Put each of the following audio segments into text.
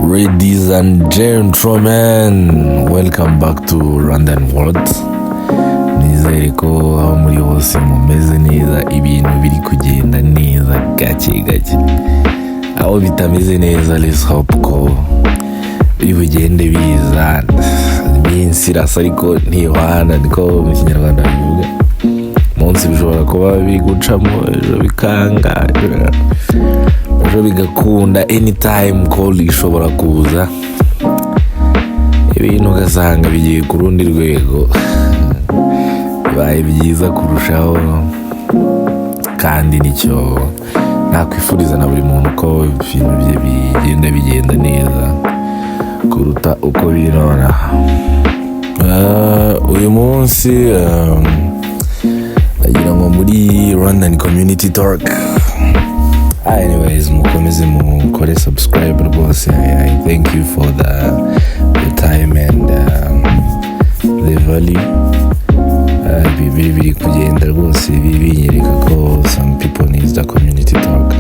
Ladies and gentlemen, welcome back to Rwandan World. Nizere ko aho muri hose mumeze neza, ibintu biri kugenda neza gake gake. Aho bitameze neza, let's hope ko bigende biza binsirasa ariko ntihwana, niko mu Kinyarwanda bivuga. Munsi bishobora kuba bigucamo, ejo bikanga, ejo bigakunda, anytime call ishobora kuza, ibintu ugasanga bigiye ku rundi rwego, bibaye byiza kurushaho. Kandi nicyo nakwifuriza na buri muntu ko ibintu bye bigenda neza kuruta uko birona. Uyu munsi nagira ngo muri Rwandan Community Talk. Anyways, mukomeze mukore subscribe rwose. I thank you for the time and the value. Biri kugenda rwose binyereka ko some people needs the community talk.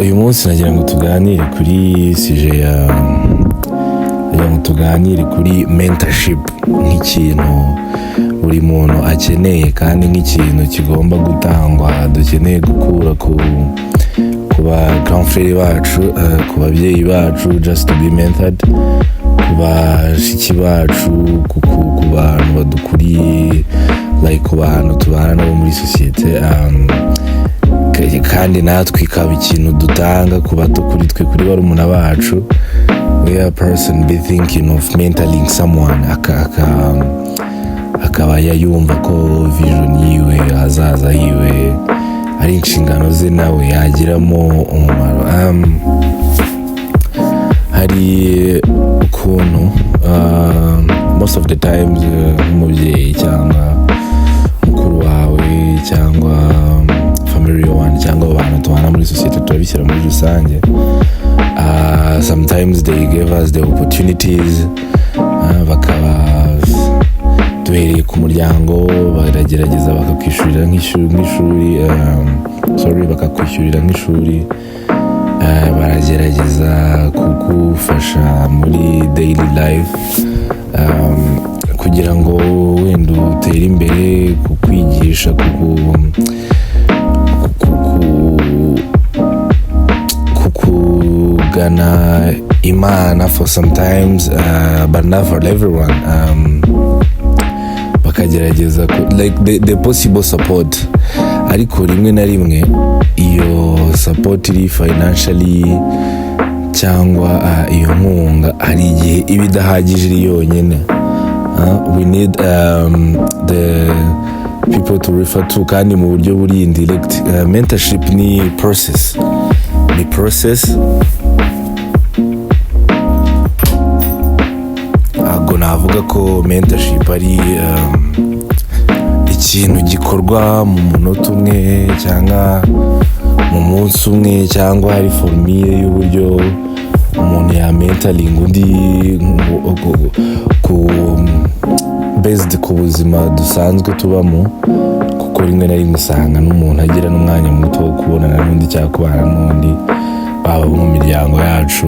Uyu munsi nagira ngo tuganire kuri sujet tuganire kuri mentorship nk'ikintu buri muntu akeneye kandi nk'ikintu kigomba gutangwa, dukeneye gukura ku ba grand frère bacu, ku babyeyi bacu, just to be mentored, ku bashiki bacu, ku bantu badukuriye, like ku bantu tubana nabo muri societe, kandi natwe ikaba ikintu dutanga ku bato kuri twe, kuri barumuna bacu. We are a person be thinking of mentoring someone, akaba yayumva ko vision yiwe, hazaza yiwe ari inshingano ze nawe yagiramo umumaro. Hari ukuntu most of the times umubyeyi cyangwa mukuru wawe cyangwa family one cyangwa abantu tubana muri society turabishyira muri rusange, sometimes they give us the opportunities, bakaba duhereye ku muryango baragerageza bakakwishyurira nk'ishuri, bakakwishyurira nk'ishuri, baragerageza kugufasha muri daily life, kugira ngo wenda utere imbere, kukwigisha, kukugana Imana for sometimes, but not for everyone. Bakagerageza like the possible support, ariko rimwe na rimwe iyo support iri financially cyangwa iyo nkunga hari igihe iba idahagije iri yonyine. We need the people to refer to, kandi mu buryo buri indirect. Mentorship ni process, ntabwo navuga ko mentorship ari ikintu gikorwa mu munota umwe cyangwa mu munsi umwe, cyangwa hari formule y'uburyo umuntu ya mentoring undi based ku buzima dusanzwe tubamo, kuko rimwe na rimwe usanga n'umuntu agira n'umwanya muto wo kubonana n'undi cyangwa kubana n'undi, baba mu miryango yacu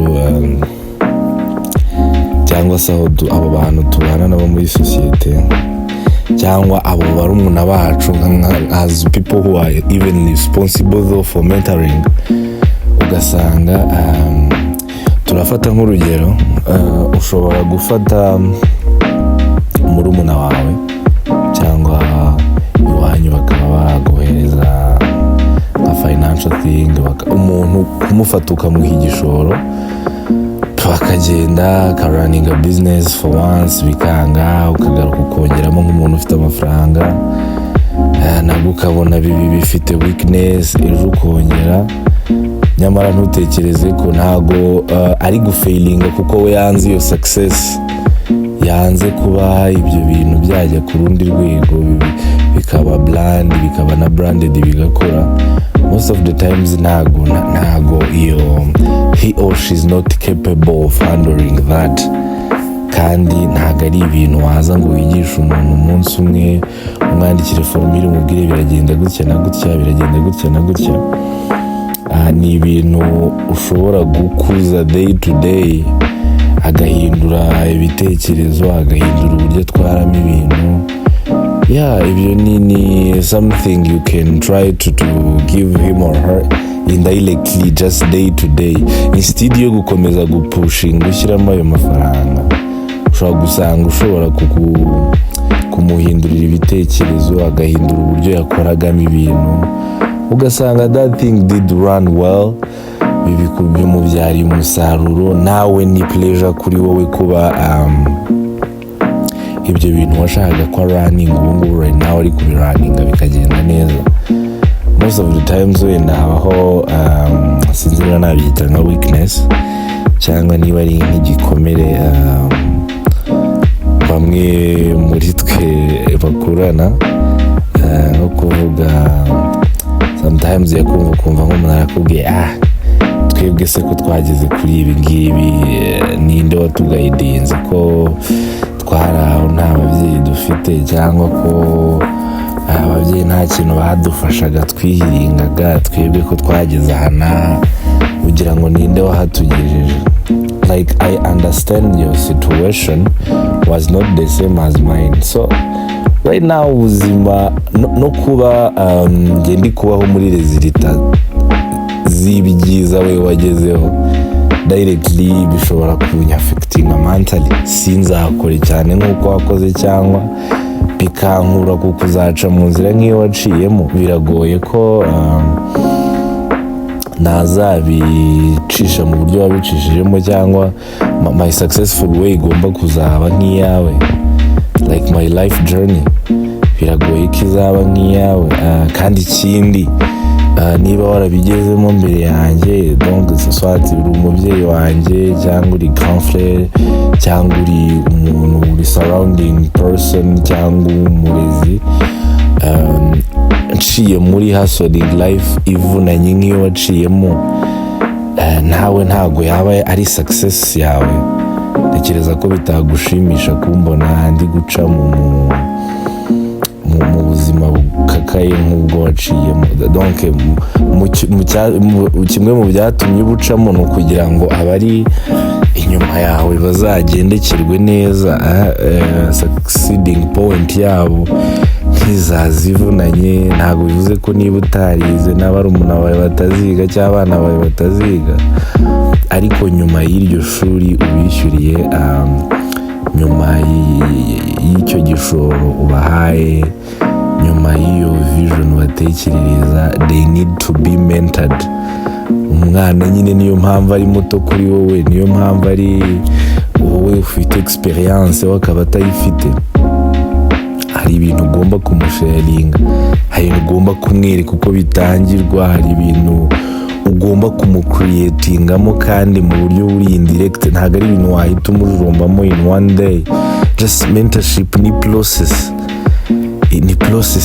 cyangwa se abo bantu tubana nabo muri societe, cyangwa abo barumuna bacu, as people who are even responsible though for mentoring. Ugasanga turafata nk'urugero, ushobora gufata murumuna wawe cyangwa iwanyu bakaba baguhereza a financial thing, umuntu kumufata ukamuha igishoro, bakagenda running a business for once, bikanga, ukagaruka ukongeramo nk'umuntu ufite amafaranga, nabwo ukabona bifite weakness, ejo ukongera, nyamara ntutekereze ko ntago ari gufailinga, kuko we yanze iyo success, yanze kuba ibyo bintu byajya ku rundi rwego, bikaba bikaba na branded, bigakora. Most of the times ntago iyo he or she is not capable of handling that, kandi ntago ari ibintu waza ngo wigishe umuntu umunsi umwe, umwandikire formule umubwire biragenda gutya na gutya, biragenda gutya na gutya. ni ibintu ushobora gukuza day to day, agahindura ibitekerezo, agahindura uburyo atwaramo ibintu. Ibyo ni something you can try to give him or her indirectly, just day to day, instead yo gukomeza gupushinga ushyiramo ayo mafaranga. Ushobora gusanga ushobora kumuhindurira ibitekerezo, agahindura uburyo yakoragamo ibintu, ugasanga that thing did run well, bimubyariye umusaruro. Nawe ni pleasure kuri wowe kuba ibyo bintu washakaga ko running ubu right now ari kubiraninga bikagenda neza. Most of the times wenda habaho sinzi niba nabyita nka weakness cyangwa niba ari nk'igikomere bamwe muri twe bakurana, nko kuvuga sometimes yakumva nk'umuntu arakubwiye twebwe se ko twageze kuri ibi ngibi, ninde watugayidinze ko twari aho nta babyeyi dufite, cyangwa ko ababyeyi nta kintu badufashaga twihiringaga, twebwe ko twageze aha kugira ngo ninde wahatugejeje. Like I understand your situation was not the same as mine, so right now ubuzima no kuba ndi kubaho muri resulta z'ibyiza we wagezeho directly bishobora kunyafectinga mentally, sinzakore cyane nk'uko wakoze cyangwa bikankura kuko uzaca mu nzira nk'iyo waciyemo. Biragoye ko nazabicisha mu buryo wabicishijemo, cyangwa my successful way igomba kuzaba nk'iyawe, like my life journey biragoye ko izaba nk'iyawe. Kandi ikindi niba warabigezemo mbere yanjye, donc soit uri umubyeyi wanjye, cyangwa uri grand frère, cyangwa uri umuntu uri surrounding person, cyangwa umurezi, nciye muri hustling life ivunanye nk'iyo waciyemo, nawe ntago yaba ari success yawe. Ntekereza ko bitagushimisha kumbona ndi guca mu buzima bukakaye nk'ubwo waciyemo. Donc kimwe mu byatumye ubucamo ni ukugira ngo abari inyuma yawe bazagendekerwe neza, succeeding point yabo ntizazivunanye. Ntabwo bivuze ko niba utarize n'abarumuna bawe bataziga cyangwa abana bawe bataziga, ariko nyuma y'iryo shuri ubishyuriye, nyuma y'icyo gishoro ubahaye, nyuma y'iyo vision ubatekerereza, they need to be mentored. Umwana nyine niyo mpamvu ari muto kuri wowe, niyo mpamvu ari wowe ufite experience we akaba atayifite. Hari ibintu ugomba kumusharinga, hari ibintu ugomba kumwereka uko bitangirwa, hari ibintu ugomba kumucreatingamo kandi mu buryo buri indirect. Ntabwo ari ibintu wahita umujumbamo in one day. Just mentorship ni process,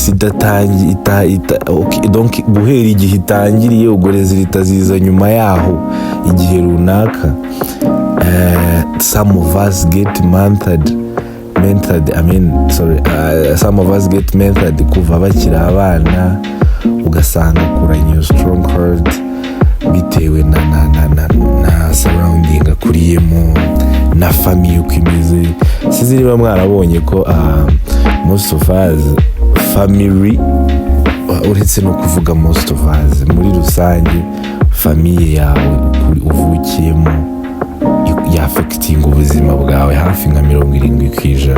idatangiye donc guhera igihe itangiriye ubwo resulta ziza nyuma yaho igihe runaka. Some of us get mentored, some of us get mentored kuva bakiri abana, ugasanga akuranye iyo strong heart bitewe na surrounding akuriyemo, na famille uko imeze. Sizi niba mwarabonye ko most of us family, uretse no kuvuga most of us, muri rusange famille yawe uvukiyemo yafectinga ubuzima bwawe hafi nka 70%.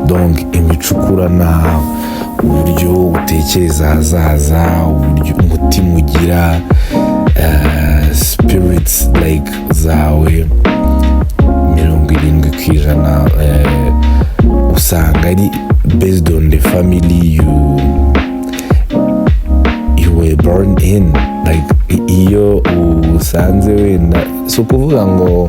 Donc imicukurana, uburyo utekereza hazaza, uburyo umutima ugira, spirits like zawe 70% usanga ari based on the family you were born in. Like iyo usanze wenda so kuvuga ngo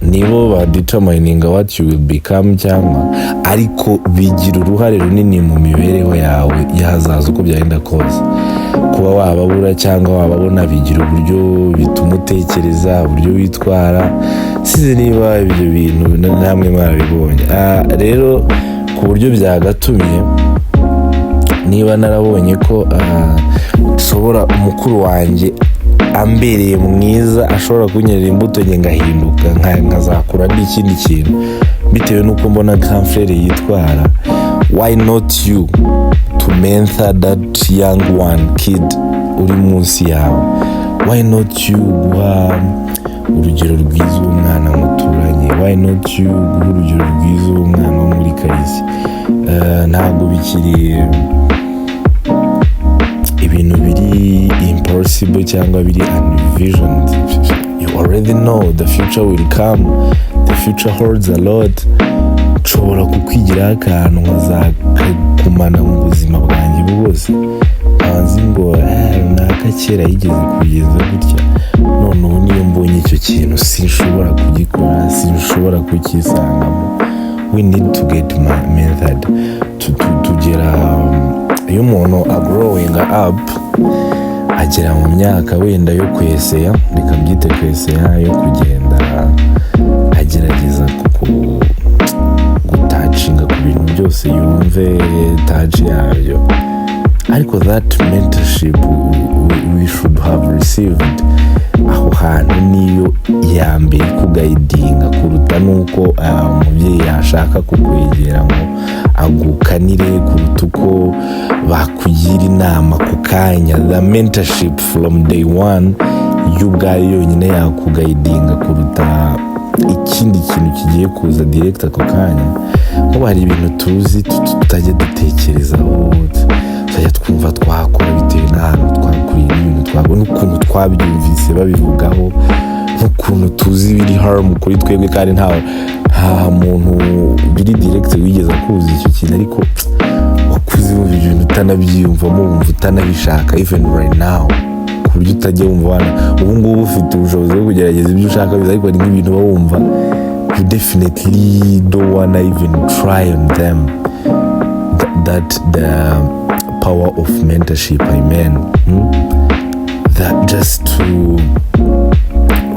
nibo badetermininga what you will become, cyangwa ariko bigira uruhare runini mu mibereho yawe y'ahazaza uko byagenda kose. Kuba wababura cyangwa wababona bigira uburyo bituma utekereza, uburyo witwara. Size niba ibyo bintu namwe mwarabibonye. Rero ku buryo byagatumye niba narabonye ko nshobora umukuru wanjye ambereye mwiza ashobora kunyerera imbuto nge ngahinduka nkazakura n'ikindi kintu bitewe nuko mbona kamfere yitwara. Why not you to mentor that young kid uri munsi yawe? Why not you guha urugero rwiza umwana muturanye? Why not you guha urugero rwiza umwana wo muri karisi? Ntabwo bikiri ibintu biri impossible cyangwa biri unvisioned. You already know the future will come. The future holds a lot. Nshobora kukwigiraho akantu nkazakumana mu buzima bwanjye bwose. Abanzi ngo runaka kera yigeze kubigenza gutya, none ubu niyo mbonye icyo kintu sinshobora kugikora, sinshobora kukisangamo. We need to get method tugera iyo umuntu growing up agera mu myaka wenda yo kweseya, reka mbyite kweseya, yo kugenda agerageza gutacinga ku bintu byose yumve touch yabyo. Ariko that mentorship we should have received aho hantu niyo ya mbere kugayidinga kuruta nuko umubyeyi yashaka kukwegera ngo agukanire, kuruta uko bakugira inama ku kanya. The mentorship from day one yo ubwayo yonyine yakugayidinga kuruta ikindi kintu kigiye kuza direct ako kanya. Kuko hari ibintu tuzi tutajya dutekerezaho, tujya twumva twakora bitewe n'ahantu twakuriye n'ibintu twabona, n'ukuntu twabyumvise babivugaho, n'ukuntu tuzi biri harm kuri twebwe kandi nta muntu biri direct wigeze kuza icyo kintu, ariko wakuze wumva ibintu utanabyiyumvamo, wumva utanabishaka even right now, ku buryo utajya wumva ubu ngubu ufite ubushobozi bwo kugerageza ibyo ushaka biza, ariko hari nk'ibintu uba wumva you definitely don't wanna even try on them. That the power of mentorship, that just to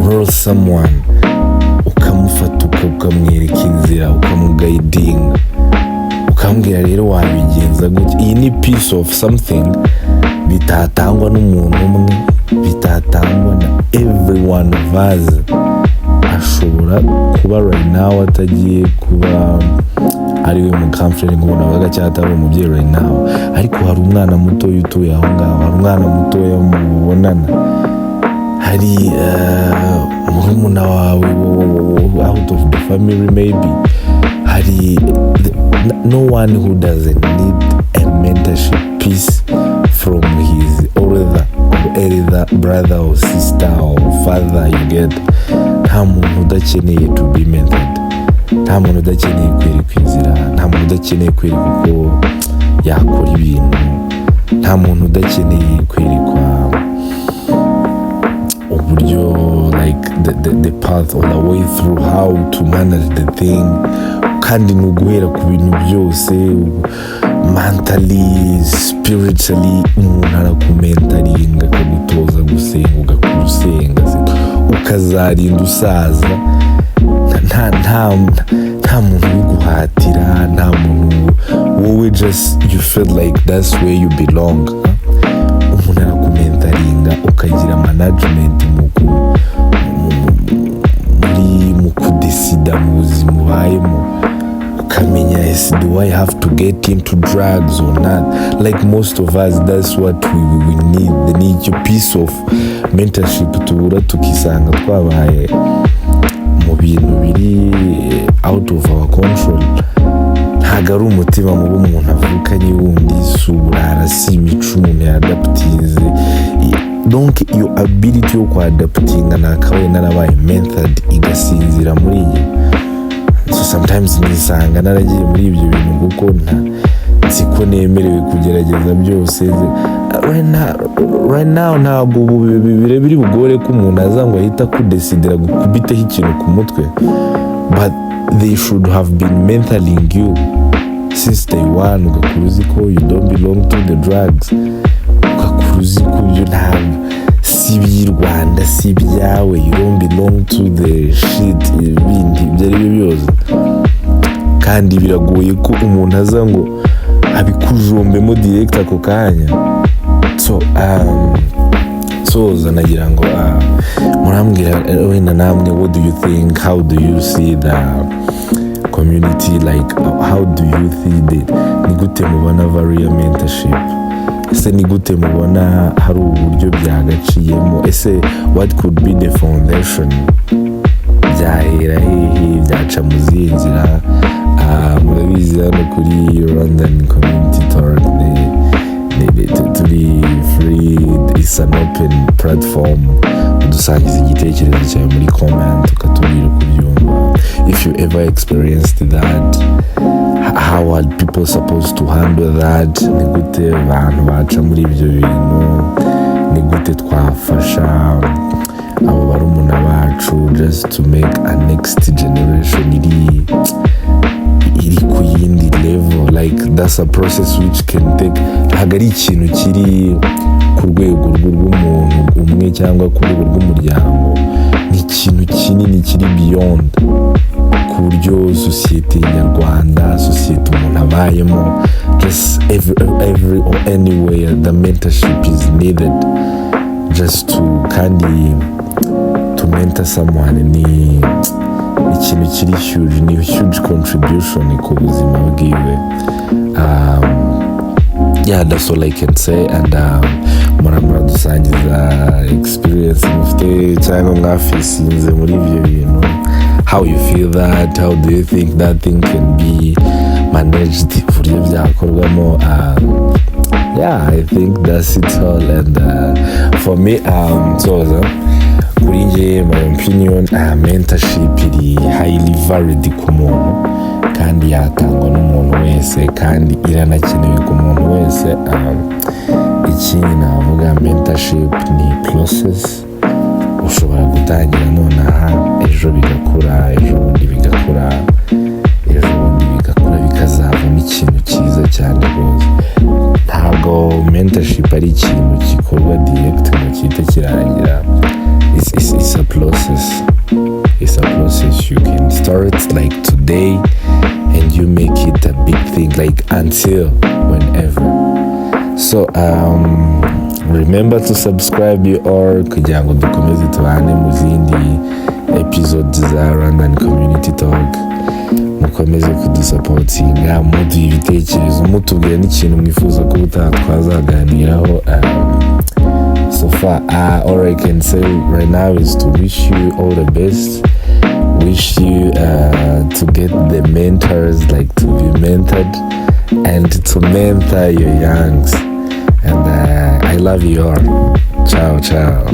roll someone ukamufata ukamwereka inzira, ukamugayidinga, ukambwira rero wabigenza gutya. Iyi ni piece of something bitatangwa n'umuntu umwe, bitatangwa na every one of us. Ashobora kuba right now atagiye kuba ariwe mu kamfere nk'ubona baga cyatari umubyeyi right now, ariko hari umwana muto utuye aho ngaho, hari umwana muto mubonana, hari murumuna wawe out of the family maybe, hari no one who doesn't need a mentorship piece from his older brother or sister or father. You get, nta muntu udakeneye to be mentored, nta muntu udakeneye kwerekwa inzira, nta muntu udakeneye kwerekwa uko yakora ibintu, nta muntu udakeneye kwerekwa uburyo like the path or the way through how to manage the thing. Kandi nuguhera ku bintu byose mentally, spiritually, umuntu arakumentaringa, akagutoza gusenga, ugakura usenga, ukazarinda usaza. Nta muntu ubiguhatira, nta muntu, wowe just you feel like that's where you belong. Umuntu arakumentaringa, ukagira management mu kudesida mu buzima ubayemo, ukamenya do I have to get into drugs or not. Like most of us, that's what we need. The need a piece of mentorship tubura tukisanga twabaye mu bintu biri out of our control. Ntago ari umutima mubi umuntu avukanye wundi, si uburara, si imico umuntu yadaptize. Donc iyo ability yo kuadaptinga nakabaye narabaye mentored igasinzira muri njye. So sometimes nisanga naragiye muri ibyo bintu kuko siko nemerewe kugerageza byose. Right now ntabwo biri bugore ko umuntu azangwa ahita kudesidira gukubiteho ikintu ku mutwe, but they should have been mentoring you since day one. Ugakura uzi ko you don't belong to the drugs, ugakura uzi ko ibyo ntabwo si iby'i Rwanda, si ibyawe, you don't belong to the shit ibindi ibyo ari byo byose. Kandi biragoye ko umuntu aza ngo abikujombemo direct ako kanya. So nagira ngo murambwira wenda namwe, what do you think, how do you see the community, like how do you see it, ni gute mubona variya mentorship, ese ni gute mubona hari uburyo byagaciyemo, ese what could be the foundation, byahera hehe, byaca mu zihe nzira? Murabizi hano kuri Rwandan community talk turi free, it's an open platform, udusangiza igitekerezo cyawe muri comment ukatubwira uko ubyumva. If you ever experienced that, how are people supposed to handle that, ni gute abantu baca muri ibyo bintu, ni gute twafasha abo barumuna bacu just to make a next generation iri ku yindi level, like that's a process which can take, ntabwo ari ikintu kiri ku rwego rw'umuntu umwe cyangwa ku rwego rw'umuryango, ni ikintu kinini kiri beyond, ku buryo sosiyete nyarwanda, sosiyete umuntu abayemo, just every or anywhere the mentorship is needed, just to kandi to mentor someone ni ikintu kiri huge, ni huge contribution ku buzima bwiwe. Yeah, that's all I can say. And muradusangiza experience mufite cyangwa mwafisinze muri ibyo bintu, how you feel that, how do you think that thing can be managed, uburyo byakorwamo. Yeah, I think that's it all. And for me, kuri njye, my opinion, mentorship iri highly varied ku muntu, kandi yatangwa n'umuntu wese, kandi iranakenewe ku muntu wese. Ikindi navuga, mentorship ni process, ushobora gutangira nonaha, ejo bigakura, ejo bundi bigakura, ejo bundi bigakura, bikazavamo ikintu cyiza cyane rwose. Ntabwo mentorship ari ikintu gikorwa direct ngo gihite kirangira. It's a process. It's a process. You can start like today and you make it a big thing, like until whenever. So remember to subscribe or kugira ngo dukomeze tubane mu zindi episodes za Rwandan Community Talk. Mukomeze kudusapotinga, muduha ibitekerezo, mutubwira n'ikintu mwifuza ko twazaganiraho. So far, all I can say right now is to wish you all the best. Wish you to get the mentors, like to be mentored, and to mentor your youngs. And I love you all. Ciao, ciao.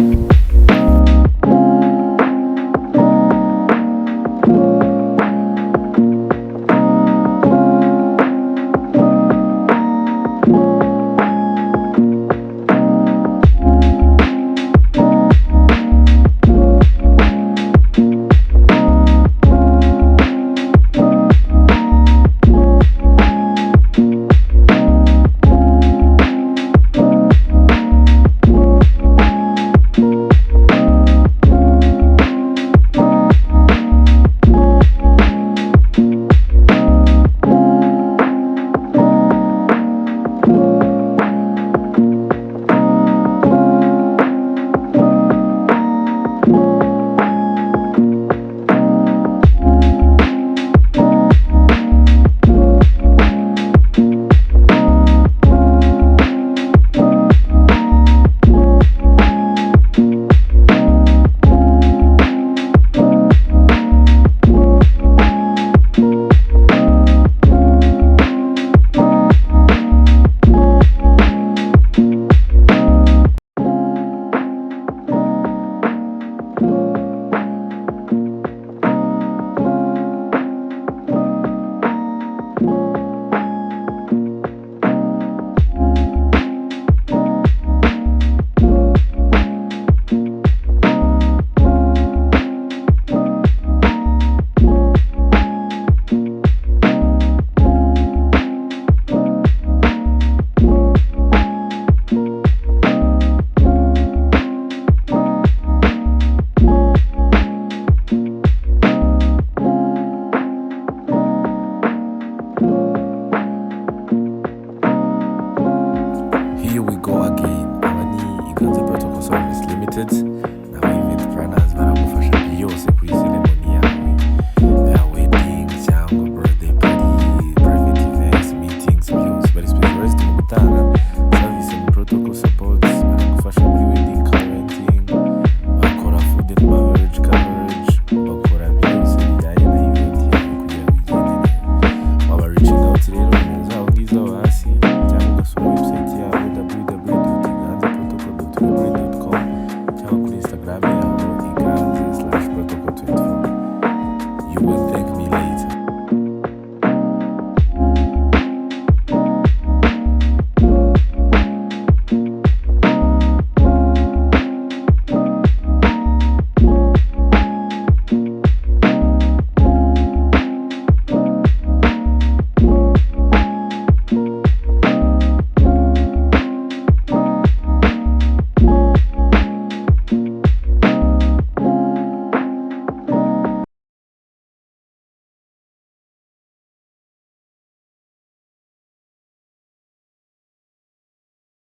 limited